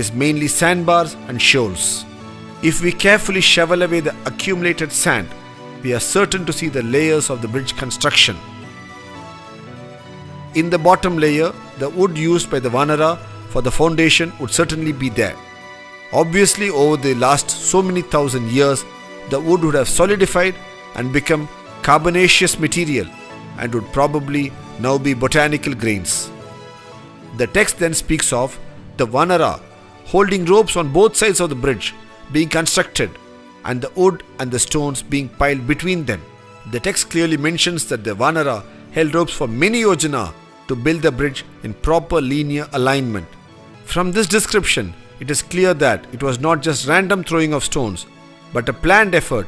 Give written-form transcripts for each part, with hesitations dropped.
is mainly sandbars and shoals. If we carefully shovel away the accumulated sand, we are certain to see the layers of the bridge construction. In the bottom layer, the wood used by the Vanara for the foundation would certainly be there. Obviously, over the last so many thousand years, the wood would have solidified and become carbonaceous material and would probably now be botanical grains. The text then speaks of the Vanara holding ropes on both sides of the bridge being constructed and the wood and the stones being piled between them. The text clearly mentions that the Vanara held ropes for many yojana to build the bridge in proper linear alignment. From this description, it is clear that it was not just random throwing of stones, but a planned effort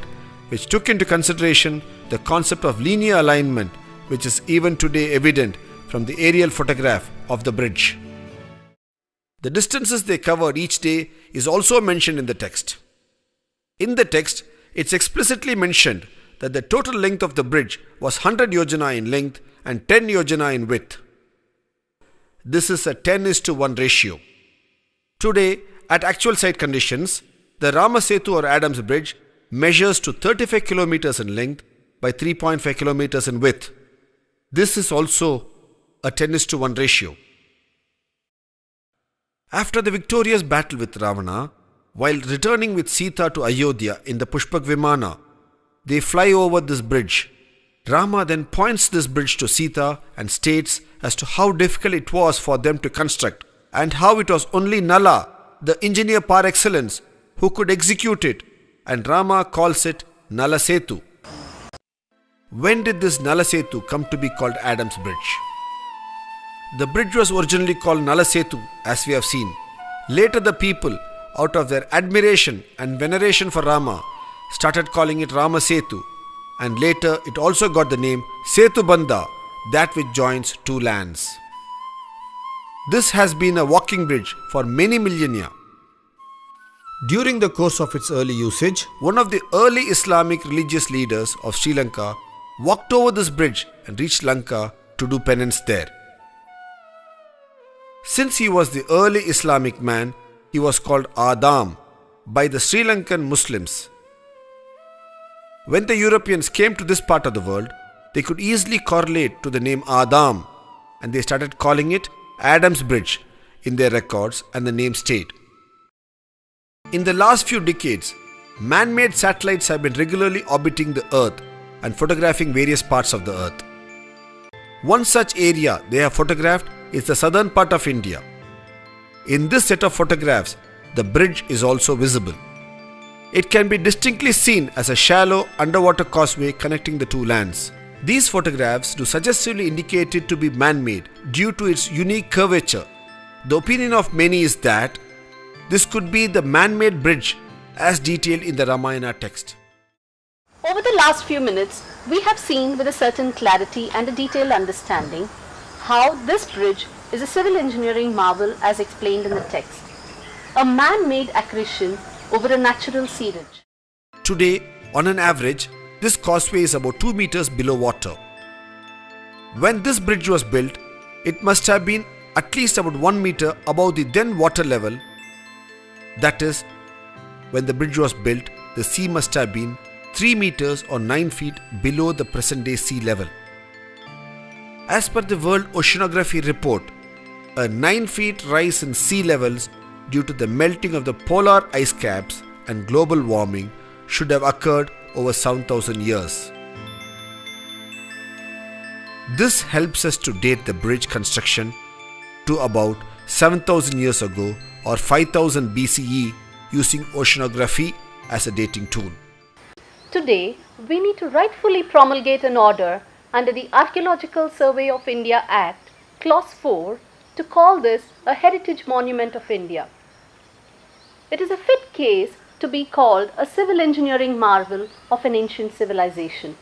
which took into consideration the concept of linear alignment, which is even today evident from the aerial photograph of the bridge. The distances they covered each day is also mentioned in the text. In the text, it's explicitly mentioned that the total length of the bridge was 100 yojana in length and 10 yojana in width. This is a 10:1 ratio. Today, at actual site conditions, the Rama Setu or Adams Bridge measures to 35 kilometers in length by 3.5 kilometers in width. This is also a 10:1 ratio. After the victorious battle with Ravana, while returning with Sita to Ayodhya in the Pushpak Vimana, they fly over this bridge. Rama then points this bridge to Sita and states as to how difficult it was for them to construct and how it was only Nala, the engineer par excellence, who could execute it, and Rama calls it Nala Setu. When did this Nala Setu come to be called Adams Bridge? The bridge was originally called Nala Setu, as we have seen. Later the people, out of their admiration and veneration for Rama, started calling it Rama Setu, and later it also got the name Setu Bandha, that which joins two lands. This has been a walking bridge for many millennia. During the course of its early usage, one of the early Islamic religious leaders of Sri Lanka walked over this bridge and reached Lanka to do penance there. Since he was the early Islamic man, he was called Adam by the Sri Lankan Muslims. When the Europeans came to this part of the world, they could easily correlate to the name Adam, and they started calling it Adams Bridge in their records, and the name stayed. In the last few decades, man-made satellites have been regularly orbiting the Earth and photographing various parts of the Earth. One such area they have photographed is the southern part of India. In this set of photographs, the bridge is also visible. It can be distinctly seen as a shallow underwater causeway connecting the two lands. These photographs do suggestively indicate it to be man-made due to its unique curvature. The opinion of many is that this could be the man-made bridge as detailed in the Ramayana text. Over the last few minutes, we have seen with a certain clarity and a detailed understanding how this bridge is a civil engineering marvel as explained in the text. A man-made accretion over a natural seerage. Today, on an average, this causeway is about 2 meters below water. When this bridge was built, it must have been at least about 1 meter above the then water level. That is, when the bridge was built, the sea must have been 3 meters or 9 feet below the present day sea level. As per the World Oceanography Report, a 9 feet rise in sea levels due to the melting of the polar ice caps and global warming should have occurred over 7,000 years. This helps us to date the bridge construction to about 7,000 years ago or 5000 BCE using oceanography as a dating tool. Today, we need to rightfully promulgate an order under the Archaeological Survey of India Act, Clause 4, to call this a Heritage Monument of India. It is a fit case to be called a civil engineering marvel of an ancient civilization.